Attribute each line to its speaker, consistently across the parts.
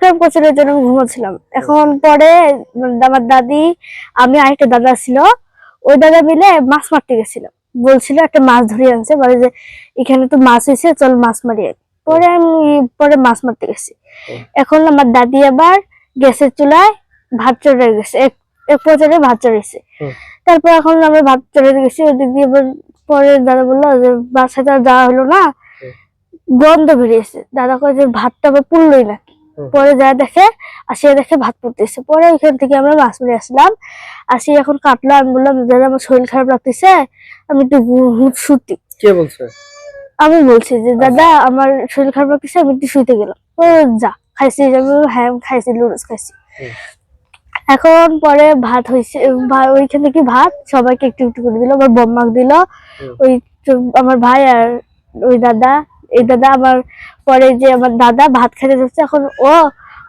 Speaker 1: প্রেম করছিল, এর জন্য আমি ঘুমাচ্ছিলাম। এখন পরে আমার দাদি, আমি আরেকটা দাদা ছিল, ওই দাদা মিলে মাছ মারতে গেছিল। বলছিল একটা মাছ ধরে আনছে, বলে যে এখানে তো মাছ হয়েছে, চল মাছ মারি আনি। পরে আমি পরে মাছ মারতে গেছি। এখন আমার দাদি আবার গ্যাসের চুলায় ভাত চড়ে গেছে, এক পর্যায়ে ভাত চড়েছে। তারপর এখন আমরা ভাত চড়ে গেছি, ওদিক দিয়ে পরে দাদা বললো যে বাসায় যাওয়া হলো না, গন্ধ বেরিয়েছে। দাদা কয় যে ভাতটা আবার পুড়লোই নাকি। পরে যা দেখে, আসিয়া দেখে ভাত পুড়তেছে। পরে ওইখান থেকে আমরা মাছ মেরে আসলাম। আসি এখন কাটলো, আমি বললাম দাদা আমার শরীর খারাপ লাগতেছে, আমি একটু শুতি।
Speaker 2: কে বলছে?
Speaker 1: আমি বলছি যে দাদা আমার শরীর খারাপ লাগতেছে, আমি একটু শুইতে গেলাম। ও যা খাইছি, হ্যাঁ খাইছি, লুডুস খাইছি। এখন পরে ভাত হয়েছে, ওইখান থেকে ভাত সবাইকে একটু একটু করে দিল, আমার বম্মাক দিল, ওই আমার ভাই আর ওই দাদা, এই দাদা আমার পরে যে আমার দাদা ভাত খেতে যাচ্ছে, এখন ও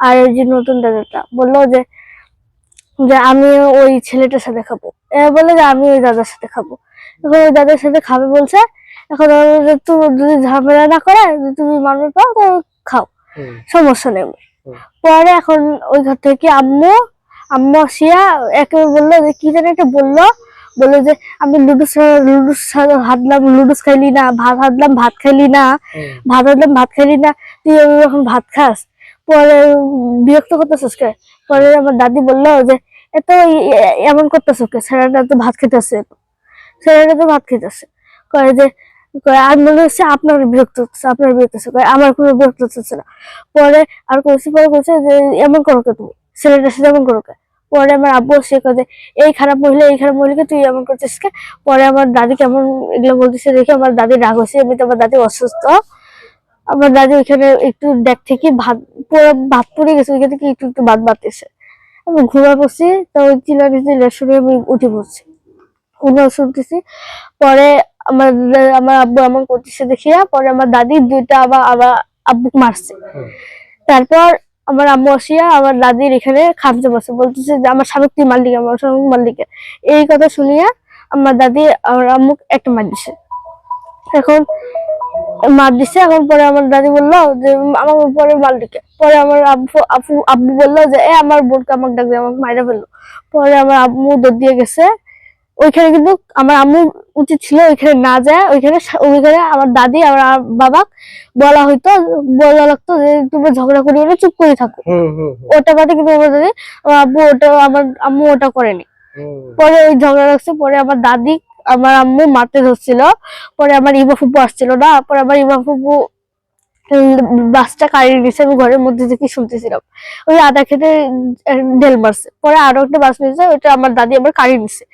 Speaker 1: আর ওই যে নতুন দাদাটা বললো যে আমি ওই ছেলেটার সাথে খাবো, বলে যে আমি ওই দাদার সাথে খাবো। এখন ওই দাদার সাথে খাবে বলছে। এখন তুমি যদি ঝামেলা না করে, তুমি মানুষ পাও তো খাও, সমস্যা নেই। পরে এখন ওই ঘর থেকে আম্মু আসিয়া একেবারে বললো যে কি জানি একটা বললো যে আমি লুডুস হাতলাম, লুডুস খাইলি না, ভাত হাতলাম, ভাত খাইলি না, ভাত হাতলাম, ভাত খাইলি না, তুই এখন ভাত খাস। পরে বিরক্ত করতেছিস কে? পরে আমার দাদি বললো যে এত এমন করতেছ কে, ছেলেটা তো ভাত খেতেছে, ছেলেটা তো ভাত খেতেছে। কয়ে যে আর মনে হচ্ছে আপনার বিরক্ত হচ্ছে, আপনার বিরক্ত হচ্ছে। আমার কোনো বিরক্ত হচ্ছে না। পরে আর কইছে যে এমন করো কে, তুমি ছেলেটার সাথে এমন করো কে। পরে আমার আব্বু সে কথা, এই খারাপ মহিলাকে তুই এমন করছিস কে। পরে আমার দাদি কেমন এগুলো বলতেছে দেখে আমার দাদি রাগ হয়েছে। এমনিতে আমার দাদি অসুস্থ। আমার দাদি ওইখানে একটু দেখ থেকে ভাত পুরো ভাত পড়ে গেছে, ওইখান থেকে একটু একটু ভাত বাড়তেছে। আমি ঘুমা পড়ছি, তো ওই চিল্লানি শুনে আমি উঠে পড়ছি, শুনতেছি। পরে আমার আমার আব্বু এমন করতেছে দেখিয়া পরে আমার দাদি দুইটা আবার আব্বু মারছে। তারপর আমার আম্মু আসিয়া আমার দাদির এখানে খামচে বসে বলতেছে যে আমার স্বামী তুই মালিক, আমার স্বামী মালিক। এই কথা শুনিয়া আমার দাদি আমার আম্মু একটা মার দিছে। এখন এখন পরে আমার দাদি বললো যে আমার পরে মালিকে। পরে আমার আব্বু বললো যে আমার বোনকে আমাকে ডাকবে, আমাকে মাইরা ফেললো। পরে আমার আম্মু দৌড় দিয়ে গেছে ওইখানে। কিন্তু আমার আম্মু উচিত ছিল ওইখানে না যায়, ওইখানে আমার দাদি আমার বাবা বলা লাগতো যে তোমরা ঝগড়া করিও না, চুপ করে থাকো। ওটা কথা কিন্তু আমার দাদি, আমার আব্বু ওটা, আমার আম্মু ওটা করেনি। পরে ওই ঝগড়া লাগছে। পরে আমার দাদি আমার আম্মু মারতে ধরছিল। পরে আমার ইবা ফুপু আসছিল না, পরে আমার ইবা ফুপু বাসটা কাড়িয়ে নিয়েছে, আমি ঘরের মধ্যে থেকে শুনতেছিলাম। ওই আদা খেতে ঢেল মারছে। পরে আরো একটা বাস নিয়েছে, ওইটা আমার দাদি আবার কাড়িয়ে নিছে।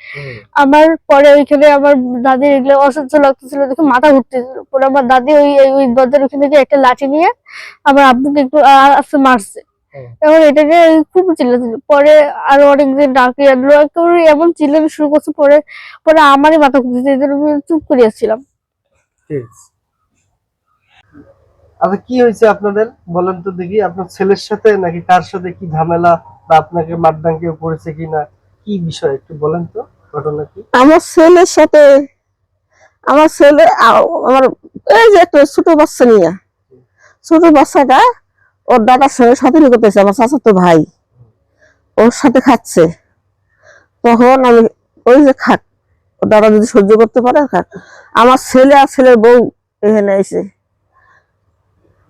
Speaker 1: আমার পরে ওইখানে আমার দাদির এগুলো অসহ্য লাগতেছিল দেখে মাথা ঘুরতেছিল। পরে আমার দাদি ওই দরজার ওইখান থেকে একটা লাঠি নিয়ে আমার আব্বুকে একটু আস্তে মারছে। এখন এটাকে খুব চিল্লাছিল। পরে আরো অনেকদিন ডাকি আনলো, একেবারে এমন চিল্লানো শুরু করছে। পরে পরে আমারই মাথা ঘুরতেছে, এই জন্য আমি চুপ করিয়াছিলাম।
Speaker 2: আচ্ছা, কি হয়েছে আপনাদের বলেন তো দেখি। আপনার ছেলের সাথে নাকি কার সাথে কি ঝামেলা, বা আপনাকে মারধর কেউ করেছে কিনা, কি বিষয় একটু বলেন তো, ঘটনা কি?
Speaker 3: আমার ছেলের সাথে, আমার ছেলে আমার এই যে একটা ছোট বাচ্চা নিয়ে, ছোট বাচ্চাটা ওর দাদার সঙ্গে সাথে করতেছে, আমার চাচাতো ভাই ওর সাথে খাচ্ছে। তখন আমি ওই যে খাক, ওর দাদা যদি সহ্য করতে পারে খাক। আমার ছেলে আর ছেলের বউ এখানে এসে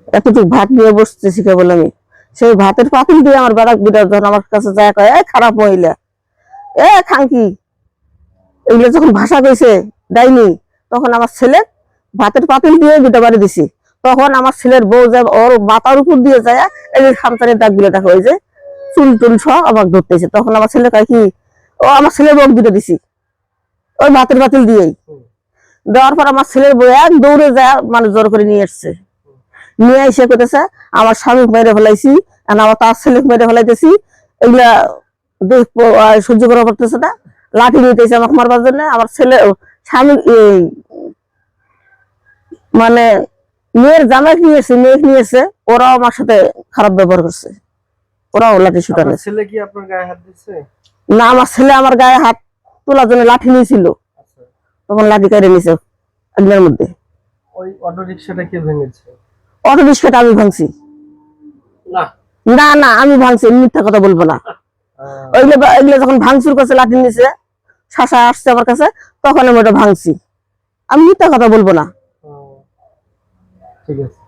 Speaker 3: এতটুকু ভাত নিয়ে বসতেছি কেবল আমি, সেই ভাতের পাতিল দিয়ে আমার বেড়া বিরাট ধর আমার কাছে যায় কয় খারাপ মহিলা, খাঙ্কি, এগুলো যখন ভাষা কইছে ডাইনি, তখন আমার ছেলে ভাতের পাতিল দিয়ে দুটা বাড়ি দিছি। তখন আমার ছেলের বউ যায় ওর মাথার উপর দিয়ে যায় এই যে খামচারের দাগ গুলো দেখো, ওই যে চুল টুল সব আমাকে ধরতেছে। তখন আমার ছেলে কয় কি, ও আমার ছেলের বউ দুটো দিছি ওই ভাতের পাতিল দিয়েই। দেওয়ার পর আমার ছেলের বউ এক দৌড়ে যায় মানে জোর করে নিয়ে এসছে। নিয়ে এসে করতেছে আমার স্বামী মেরে ফেলাইছি, আমার তার ছেলে মেরে ফেলাইতেছি, এগুলা সহ্য করা করতেছে না, লাঠি নিতেছে আমাকে মারবার জন্য। আমার ছেলে স্বামী মানে মেয়ের জামাই নিয়েছে, মেয়ে নিয়েছে, ওরাও আমার সাথে খারাপ ব্যবহার করছে, ওরাও লাঠি শুটা নিয়েছে।
Speaker 2: ছেলে কি আপনার গায়ে হাত দিচ্ছে?
Speaker 3: না, আমার ছেলে আমার গায়ে হাত তোলার জন্য লাঠি নিয়েছিল, তখন লাঠি কেড়ে নিয়েছে একদিনের মধ্যে।
Speaker 2: ওই অটো রিক্সাটা কে ভেঙেছে?
Speaker 3: অটো রিক্সাটা আমি ভাঙছি।
Speaker 2: না,
Speaker 3: না না আমি ভাঙছি, আমি মিথ্যা কথা বলবো না। ওইগুলো যখন ভাঙচুর করছে লাঠি নিচে শাসা আসছে আমার কাছে, তখন আমি ওটা ভাঙছি, আমি মিথ্যা কথা বলবো না।
Speaker 2: ঠিক আছে।